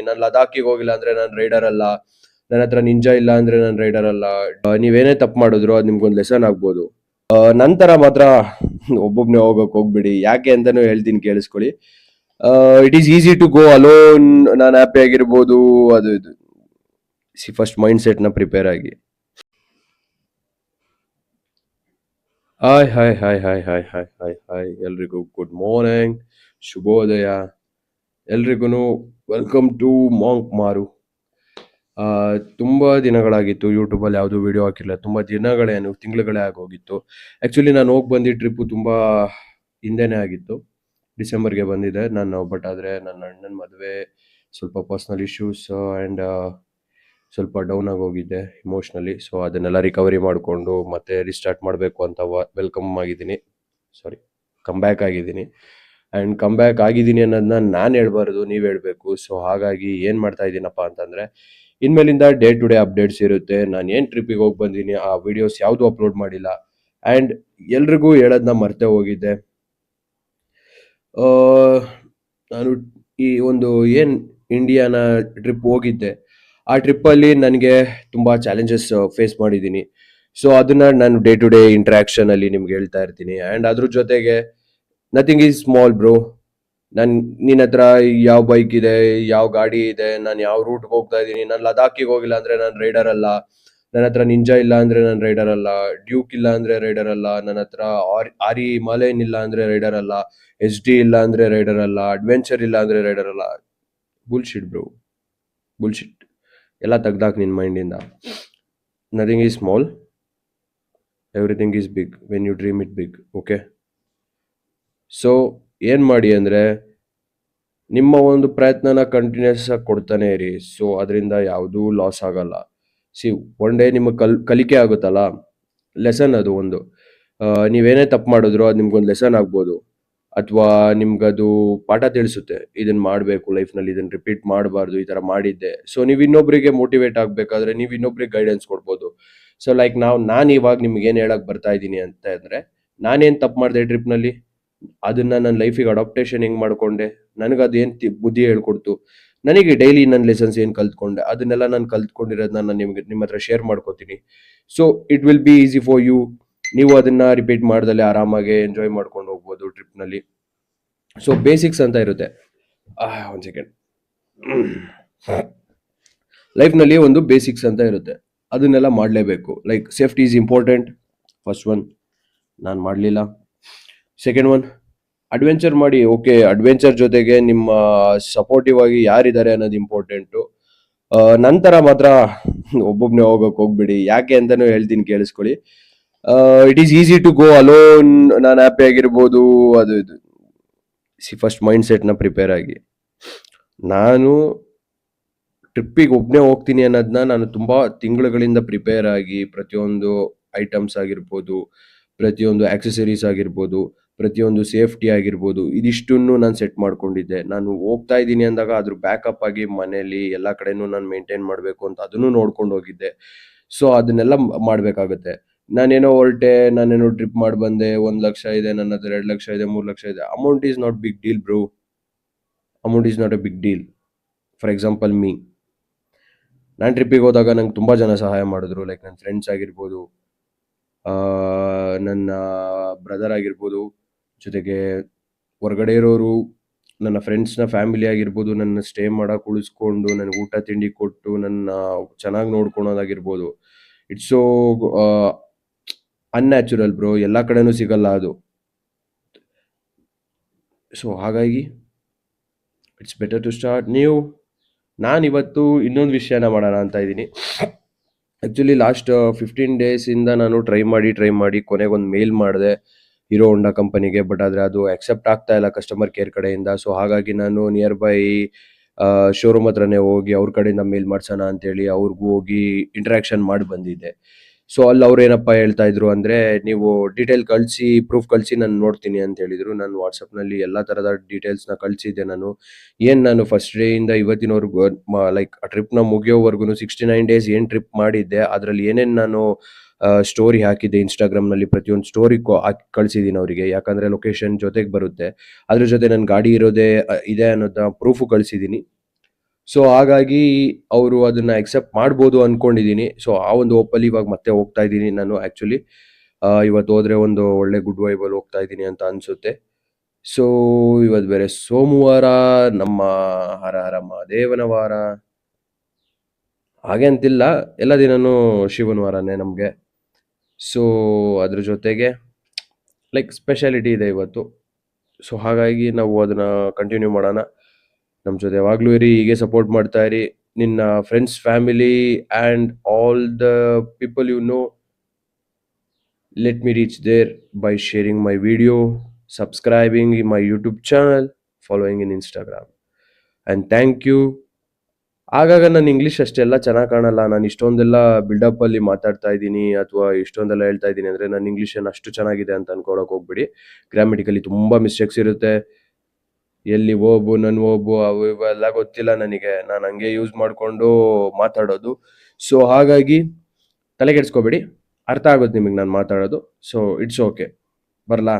ನಾನು ಲದಾಖಿಗೆ ಹೋಗಿಲ್ಲ ಅಂದ್ರೆ ನಾನು ರೈಡರ್ ಅಲ್ಲ, ನನ್ನ ಹತ್ರ ನಿಂಜಾ ಇಲ್ಲ ಅಂದ್ರೆ ನಾನು ರೈಡರ್ ಅಲ್ಲ. ನೀವೇನೇ ತಪ್ಪು ಮಾಡಿದ್ರು ಅದು ನಿಮ್ಗೊಂದು ಲೆಸನ್ ಆಗ್ಬೋದು. ನಂತರ ಮಾತ್ರ ಒಬ್ಬೊಬ್ನೇ ಹೋಗಕ್ ಹೋಗ್ಬಿಡಿ. ಯಾಕೆ ಅಂತಾನು ಹೇಳ್ತೀನಿ, ಕೇಳಿಸ್ಕೊಳ್ಳಿ. It is easy to go alone. ನಾನು ಹ್ಯಾಪಿ ಆಗಿರ್ಬೋದು, ಅದು ಇದು. ಫಸ್ಟ್ ಮೈಂಡ್ ಸೆಟ್ ನ ಪ್ರಿಪೇರ್ ಆಗಿ. Hi hi hi hi hi hi hi hi ಎಲ್ರಿಗೂ ಗುಡ್ ಮಾರ್ನಿಂಗ್, ಶುಭೋದಯ. ಎಲ್ರಿಗೂ ವೆಲ್ಕಮ್ ಟು ಮಾಂಕ್ ಮಾರು. ತುಂಬಾ ದಿನಗಳಾಗಿತ್ತು ಯೂಟ್ಯೂಬಲ್ಲಿ ಯಾವುದೂ ವಿಡಿಯೋ ಹಾಕಿಲ್ಲ. ತುಂಬಾ ದಿನಗಳೇನು, ತಿಂಗಳುಗಳೇ ಆಗೋಗಿತ್ತು. ಆ್ಯಕ್ಚುಲಿ ನಾನು ಹೋಗಿ ಬಂದಿದ್ದ ಟ್ರಿಪ್ಪು ತುಂಬಾ ಹಿಂದೆನೇ ಆಗಿತ್ತು. ಡಿಸೆಂಬರ್ಗೆ ಬಂದಿದ್ದೆ ನಾನು. ಬಟ್ ಆದರೆ ನನ್ನ ಅಣ್ಣನ ಮದುವೆ, ಸ್ವಲ್ಪ ಪರ್ಸ್ನಲ್ ಇಶ್ಯೂಸ್ ಆ್ಯಂಡ್ ಸ್ವಲ್ಪ ಡೌನ್ ಆಗಿ ಹೋಗಿದ್ದೆ ಇಮೋಷ್ನಲಿ. ಸೊ ಅದನ್ನೆಲ್ಲ ರಿಕವರಿ ಮಾಡಿಕೊಂಡು ಮತ್ತೆ ರಿಸ್ಟಾರ್ಟ್ ಮಾಡಬೇಕು ಅಂತ ಕಮ್ ಬ್ಯಾಕ್ ಆಗಿದ್ದೀನಿ. ಆ್ಯಂಡ್ ಕಮ್ ಬ್ಯಾಕ್ ಆಗಿದ್ದೀನಿ ಅನ್ನೋದನ್ನ ನಾನು ಹೇಳ್ಬಾರ್ದು, ನೀವು ಹೇಳಬೇಕು. ಸೊ ಹಾಗಾಗಿ ಏನು ಮಾಡ್ತಾ ಇದ್ದೀನಪ್ಪ ಅಂತಂದರೆ, ಇನ್ಮೇಲಿಂದ ಡೇ ಟು ಡೇ ಅಪ್ಡೇಟ್ಸ್ ಇರುತ್ತೆ. ನಾನು ಏನು ಟ್ರಿಪ್ಪಿಗೆ ಹೋಗಿ ಬಂದೀನಿ ಆ ವಿಡಿಯೋಸ್ ಯಾವುದೂ ಅಪ್ಲೋಡ್ ಮಾಡಿಲ್ಲ. ಆ್ಯಂಡ್ ಎಲ್ರಿಗೂ ಹೇಳೋದನ್ನ ಮರ್ತೇ ಹೋಗಿದ್ದೆ. ನಾನು ಈ ಒಂದು ಏನು ಇಂಡಿಯಾನ ಟ್ರಿಪ್ ಹೋಗಿದ್ದೆ, ಆ ಟ್ರಿಪ್ಪಲ್ಲಿ ನನಗೆ ತುಂಬ ಚಾಲೆಂಜಸ್ ಫೇಸ್ ಮಾಡಿದ್ದೀನಿ. ಸೊ ಅದನ್ನ ನಾನು ಡೇ ಟು ಡೇ ಇಂಟ್ರ್ಯಾಕ್ಷನಲ್ಲಿ ನಿಮ್ಗೆ ಹೇಳ್ತಾ ಇರ್ತೀನಿ. ಆ್ಯಂಡ್ ಅದ್ರ ಜೊತೆಗೆ ನಥಿಂಗ್ ಈಸ್ ಸ್ಮಾಲ್ ಬ್ರೋ. ನಿನ್ನ ಹತ್ರ ಯಾವ ಬೈಕ್ ಇದೆ, ಯಾವ ಗಾಡಿ ಇದೆ, ನಾನು ಯಾವ ರೂಟ್ಗೆ ಹೋಗ್ತಾ ಇದ್ದೀನಿ, ನಾನು ಲದಾಖಿಗೆ ಹೋಗಿಲ್ಲ ಅಂದರೆ ನಾನು ರೈಡರ್ ಅಲ್ಲ, ನನ್ನ ಹತ್ರ ನಿಂಜಾ ಇಲ್ಲ ಅಂದರೆ ನಾನು ರೈಡರ್ ಅಲ್ಲ, ಡ್ಯೂಕ್ ಇಲ್ಲ ಅಂದರೆ ರೈಡರ್ ಅಲ್ಲ, ನನ್ನ ಹತ್ರ ಆರಿ ಹಿಮಾಲಯನ್ ಇಲ್ಲ ಅಂದರೆ ರೈಡರ್ ಅಲ್ಲ, HD ಇಲ್ಲ ಅಂದರೆ ರೈಡರ್ ಅಲ್ಲ, ಅಡ್ವೆಂಚರ್ ಇಲ್ಲ ಅಂದರೆ ರೈಡರ್ ಅಲ್ಲ. Bullshit bro, bullshit. ಎಲ್ಲ ತೆಗ್ದಾಕ್ ನಿನ್ನ ಮೈಂಡಿಂದ. Nothing is small, everything is big when you dream it big. Okay, so ಏನು ಮಾಡಿ ಅಂದರೆ, ನಿಮ್ಮ ಒಂದು ಪ್ರಯತ್ನನ ಕಂಟಿನ್ಯೂಸ್ ಆಗಿ ಕೊಡ್ತಾನೆ ಇರಿ. ಸೊ ಅದರಿಂದ ಯಾವುದೂ ಲಾಸ್ ಆಗಲ್ಲ. ಒನ್ ಡೇ ನಿಮಗೆ ಕಲಿಕೆ ಆಗುತ್ತಲ್ಲ, ಲೆಸನ್ ಅದು ಒಂದು. ನೀವೇನೇ ತಪ್ಪು ಮಾಡಿದ್ರು ಅದು ನಿಮ್ಗೊಂದು ಲೆಸನ್ ಆಗ್ಬೋದು, ಅಥವಾ ನಿಮ್ಗದು ಪಾಠ ತಿಳಿಸುತ್ತೆ. ಇದನ್ನು ಮಾಡಬೇಕು ಲೈಫ್ನಲ್ಲಿ, ಇದನ್ನು ರಿಪೀಟ್ ಮಾಡಬಾರ್ದು, ಈ ಥರ ಮಾಡಿದ್ದೆ. ಸೊ ನೀವು ಇನ್ನೊಬ್ಬರಿಗೆ ಮೋಟಿವೇಟ್ ಆಗಬೇಕಾದ್ರೆ ನೀವು ಇನ್ನೊಬ್ರಿಗೆ ಗೈಡೆನ್ಸ್ ಕೊಡ್ಬೋದು. ಸೊ ಲೈಕ್ ನಾನು ಇವಾಗ ನಿಮ್ಗೆ ಏನು ಹೇಳಕ್ಕೆ ಬರ್ತಾ ಇದ್ದೀನಿ ಅಂತ ಅಂದರೆ, ನಾನೇನು ತಪ್ಪು ಮಾಡಿದೆ ಟ್ರಿಪ್ನಲ್ಲಿ, ಅದನ್ನು ನನ್ನ ಲೈಫಿಗೆ ಅಡಾಪ್ಟೇಷನ್ ಹೆಂಗೆ ಮಾಡಿಕೊಂಡೆ, ನನಗದೇನು ಬುದ್ಧಿ ಹೇಳ್ಕೊಡ್ತು, ನನಗೆ ಡೈಲಿ ನನ್ನ ಲೆಸನ್ಸ್ ಏನು ಕಲ್ತ್ಕೊಂಡೆ, ಅದನ್ನೆಲ್ಲ ನಾನು ಕಲ್ತ್ಕೊಂಡಿರೋದನ್ನ ನಾನು ನಿಮ್ಮ ಹತ್ರ ಶೇರ್ ಮಾಡ್ಕೋತೀನಿ. So it will be easy for you. ನೀವು ಅದನ್ನು ರಿಪೀಟ್ ಮಾಡ್ದಲ್ಲೇ ಆರಾಮಾಗಿ ಎಂಜಾಯ್ ಮಾಡ್ಕೊಂಡು ಹೋಗ್ಬೋದು ಟ್ರಿಪ್ನಲ್ಲಿ. ಸೊ ಬೇಸಿಕ್ಸ್ ಅಂತ ಇರುತ್ತೆ. ಒಂದು ಸೆಕೆಂಡ್. ಲೈಫ್ನಲ್ಲಿ ಒಂದು ಬೇಸಿಕ್ಸ್ ಅಂತ ಇರುತ್ತೆ, ಅದನ್ನೆಲ್ಲ ಮಾಡಲೇಬೇಕು. Like safety is important, first one. ನಾನು ಮಾಡಲಿಲ್ಲ. ಸೆಕೆಂಡ್ ಒನ್, ಅಡ್ವೆಂಚರ್ ಮಾಡಿ. ಓಕೆ, ಅಡ್ವೆಂಚರ್ ಜೊತೆಗೆ ನಿಮ್ಮ ಸಪೋರ್ಟಿವ್ ಆಗಿ ಯಾರಿದ್ದಾರೆ ಅನ್ನೋದು ಇಂಪಾರ್ಟೆಂಟು. ನಂತರ ಮಾತ್ರ ಒಬ್ಬೊಬ್ಬನೇ ಹೋಗಕ್ಕೆ ಹೋಗ್ಬಿಡಿ. ಯಾಕೆ ಅಂತಾನು ಹೇಳ್ತೀನಿ, ಕೇಳಿಸ್ಕೊಳ್ಳಿ. It is easy to go alone. ನಾನು ಹ್ಯಾಪಿ ಆಗಿರ್ಬೋದು, ಅದು ಇದು. ಫಸ್ಟ್ ಮೈಂಡ್ ಸೆಟ್ನ ಪ್ರಿಪೇರ್ ಆಗಿ. ನಾನು ಟ್ರಿಪ್ಪಿಗೆ ಒಬ್ಬನೇ ಹೋಗ್ತೀನಿ ಅನ್ನೋದನ್ನ ನಾನು ತುಂಬ ತಿಂಗಳುಗಳಿಂದ ಪ್ರಿಪೇರ್ ಆಗಿ, ಪ್ರತಿಯೊಂದು ಐಟಮ್ಸ್ ಆಗಿರ್ಬೋದು, ಪ್ರತಿಯೊಂದು ಆಕ್ಸೆಸರೀಸ್ ಆಗಿರ್ಬೋದು, ಪ್ರತಿಯೊಂದು ಸೇಫ್ಟಿ ಆಗಿರ್ಬೋದು, ಇದಿಷ್ಟನ್ನು ನಾನು ಸೆಟ್ ಮಾಡ್ಕೊಂಡಿದ್ದೆ. ನಾನು ಹೋಗ್ತಾ ಇದ್ದೀನಿ ಅಂದಾಗ ಅದ್ರ ಬ್ಯಾಕಪ್ ಆಗಿ ಮನೇಲಿ ಎಲ್ಲ ಕಡೆನೂ ನಾನು ಮೇಂಟೈನ್ ಮಾಡಬೇಕು ಅಂತ ಅದನ್ನು ನೋಡ್ಕೊಂಡು ಹೋಗಿದ್ದೆ. ಸೊ ಅದನ್ನೆಲ್ಲ ಮಾಡಬೇಕಾಗುತ್ತೆ. ನಾನೇನೋ ಹೊರಟೆ, ನಾನೇನೋ ಟ್ರಿಪ್ ಮಾಡಿ ಬಂದೆ, 1 ಲಕ್ಷ ಇದೆ ನನ್ನ ಹತ್ರ, 2 ಲಕ್ಷ ಇದೆ, 3 ಲಕ್ಷ ಇದೆ. Amount is not big deal bro. Amount is not a big deal. For example ನಾನು ಟ್ರಿಪ್ಪಿಗೆ ಹೋದಾಗ ನಂಗೆ ತುಂಬ ಜನ ಸಹಾಯ ಮಾಡಿದ್ರು. ಲೈಕ್ ನನ್ನ ಫ್ರೆಂಡ್ಸ್ ಆಗಿರ್ಬೋದು, ನನ್ನ ಬ್ರದರ್ ಆಗಿರ್ಬೋದು, ಜೊತೆಗೆ ಹೊರಗಡೆ ಇರೋರು, ನನ್ನ ಫ್ರೆಂಡ್ಸ್ನ ಫ್ಯಾಮಿಲಿ ಆಗಿರ್ಬೋದು, ನನ್ನ ಸ್ಟೇ ಮಾಡೋಕೆ ಉಳಿಸ್ಕೊಂಡು, ನನಗೆ ಊಟ ತಿಂಡಿ ಕೊಟ್ಟು, ನನ್ನ ಚೆನ್ನಾಗಿ ನೋಡ್ಕೊಳೋದಾಗಿರ್ಬೋದು. It's so unnatural bro. ಎಲ್ಲ ಕಡೆನೂ ಸಿಗಲ್ಲ ಅದು. ಸೊ ಹಾಗಾಗಿ it's better to start new. ನಾನಿವತ್ತು ಇನ್ನೊಂದು ವಿಷಯನ ಮಾಡೋಣ ಅಂತ ಇದ್ದೀನಿ. ಆ್ಯಕ್ಚುಲಿ ಲಾಸ್ಟ್ 15 ಡೇಸಿಂದ ನಾನು ಟ್ರೈ ಮಾಡಿ ಕೊನೆಗೊಂದು ಮೇಲ್ ಮಾಡಿದೆ ಹೀರೋ ಹೋಂಡಾ ಕಂಪನಿಗೆ. ಬಟ್ ಆದರೆ ಅದು ಅಕ್ಸೆಪ್ಟ್ ಆಗ್ತಾ ಇಲ್ಲ ಕಸ್ಟಮರ್ ಕೇರ್ ಕಡೆಯಿಂದ. ಸೊ ಹಾಗಾಗಿ ನಾನು ನಿಯರ್ ಬೈ ಶೋರೂಮ್ ಹತ್ರನೇ ಹೋಗಿ ಅವ್ರ ಕಡೆಯಿಂದ ಮೇಲ್ ಮಾಡ್ಸೋಣ ಅಂತೇಳಿ ಅವ್ರಿಗೂ ಹೋಗಿ ಇಂಟ್ರ್ಯಾಕ್ಷನ್ ಮಾಡಿ ಬಂದಿದ್ದೆ. ಸೊ ಅಲ್ಲಿ ಅವ್ರು ಏನಪ್ಪ ಹೇಳ್ತಾ ಇದ್ರು ಅಂದರೆ, ನೀವು ಡೀಟೇಲ್ ಕಳಿಸಿ, ಪ್ರೂಫ್ ಕಳಿಸಿ, ನಾನು ನೋಡ್ತೀನಿ ಅಂತ ಹೇಳಿದರು. ನಾನು ವಾಟ್ಸಪ್ನಲ್ಲಿ ಎಲ್ಲ ಥರದ ಡೀಟೇಲ್ಸ್ನ ಕಳಿಸಿದ್ದೆ. ನಾನು ಫಸ್ಟ್ ಡೇಯಿಂದ ಇವತ್ತಿನವರೆಗೂ ಲೈಕ್ ಆ ಟ್ರಿಪ್ನ ಮುಗಿಯೋವರೆಗೂ 69 ಡೇಸ್ ಏನು ಟ್ರಿಪ್ ಮಾಡಿದ್ದೆ, ಅದರಲ್ಲಿ ಏನೇನು ನಾನು ಸ್ಟೋರಿ ಹಾಕಿದ್ದೆ ಇನ್ಸ್ಟಾಗ್ರಾಮ್ನಲ್ಲಿ, ಪ್ರತಿಯೊಂದು ಸ್ಟೋರಿ ಹಾಕಿ ಕಳಿಸಿದ್ದೀನಿ ಅವರಿಗೆ. ಯಾಕಂದರೆ ಲೊಕೇಶನ್ ಜೊತೆಗೆ ಬರುತ್ತೆ, ಅದ್ರ ಜೊತೆ ನನ್ನ ಗಾಡಿ ಇರೋದೇ ಇದೆ ಅನ್ನೋದ ಪ್ರೂಫು ಕಳಿಸಿದ್ದೀನಿ. ಸೊ ಹಾಗಾಗಿ ಅವರು ಅದನ್ನ ಎಕ್ಸೆಪ್ಟ್ ಮಾಡ್ಬೋದು ಅನ್ಕೊಂಡಿದ್ದೀನಿ. ಸೊ ಆ ಒಂದು ಹೋಪಲ್ಲಿ ಇವಾಗ ಮತ್ತೆ ಹೋಗ್ತಾ ಇದ್ದೀನಿ ನಾನು ಆಕ್ಚುಲಿ. ಇವತ್ತು ಹೋದ್ರೆ ಒಂದು ಒಳ್ಳೆ ಗುಡ್ ವೈಬಲ್ಲಿ ಹೋಗ್ತಾ ಇದ್ದೀನಿ ಅಂತ ಅನ್ಸುತ್ತೆ. ಸೊ ಇವತ್ತು ಬೇರೆ ಸೋಮವಾರ, ನಮ್ಮ ಹರ ಹರ ಮಹಾದೇವನ ವಾರ. ಹಾಗೆ ಅಂತಿಲ್ಲ, ಎಲ್ಲ ದಿನನೂ ಶಿವನ ವಾರನೇ ನಮಗೆ. ಸೊ ಅದ್ರ ಜೊತೆಗೆ ಲೈಕ್ ಸ್ಪೆಷಾಲಿಟಿ ಇದೆ ಇವತ್ತು. ಸೊ ಹಾಗಾಗಿ ನಾವು ಅದನ್ನ ಕಂಟಿನ್ಯೂ ಮಾಡೋಣ. ನಮ್ಮ ಜೊತೆ ಯಾವಾಗಲೂ ಇರಿ, ಹೀಗೆ ಸಪೋರ್ಟ್ ಮಾಡ್ತಾ ಇರಿ. ನಿನ್ನ friends, family and all the people you know, let me reach there by sharing my video, subscribing in my YouTube channel, following in Instagram. And thank you. ಆಗಾಗ ನನ್ನ ಇಂಗ್ಲೀಷ್ ಅಷ್ಟೆಲ್ಲ ಚೆನ್ನಾಗಿ ಕಾಣಲ್ಲ. ನಾನು ಇಷ್ಟೊಂದೆಲ್ಲ ಬಿಲ್ಡಪ್ಪಲ್ಲಿ ಮಾತಾಡ್ತಾ ಇದ್ದೀನಿ ಅಥವಾ ಇಷ್ಟೊಂದೆಲ್ಲ ಹೇಳ್ತಾ ಇದ್ದೀನಿ ಅಂದರೆ ನನ್ನ ಇಂಗ್ಲೀಷ್ ಏನು ಅಷ್ಟು ಚೆನ್ನಾಗಿದೆ ಅಂತ ಅನ್ಕೊಳಕ್ಕೆ ಹೋಗ್ಬಿಡಿ. ಗ್ರಾಮೆಟಿಕಲಿ ತುಂಬ ಮಿಸ್ಟೇಕ್ಸ್ ಇರುತ್ತೆ. ಎಲ್ಲಿ ಓಬು, ನನ್ನ ಓಬು, ಅವು ಇವೆಲ್ಲ ಗೊತ್ತಿಲ್ಲ ನನಗೆ. ನಾನು ಹಂಗೆ ಯೂಸ್ ಮಾಡಿಕೊಂಡು ಮಾತಾಡೋದು. ಸೊ ಹಾಗಾಗಿ ತಲೆಗೆಡ್ಸ್ಕೊಬೇಡಿ, ಅರ್ಥ ಆಗುತ್ತೆ ನಿಮಗೆ ನಾನು ಮಾತಾಡೋದು. So it's okay. ಬರಲಾ?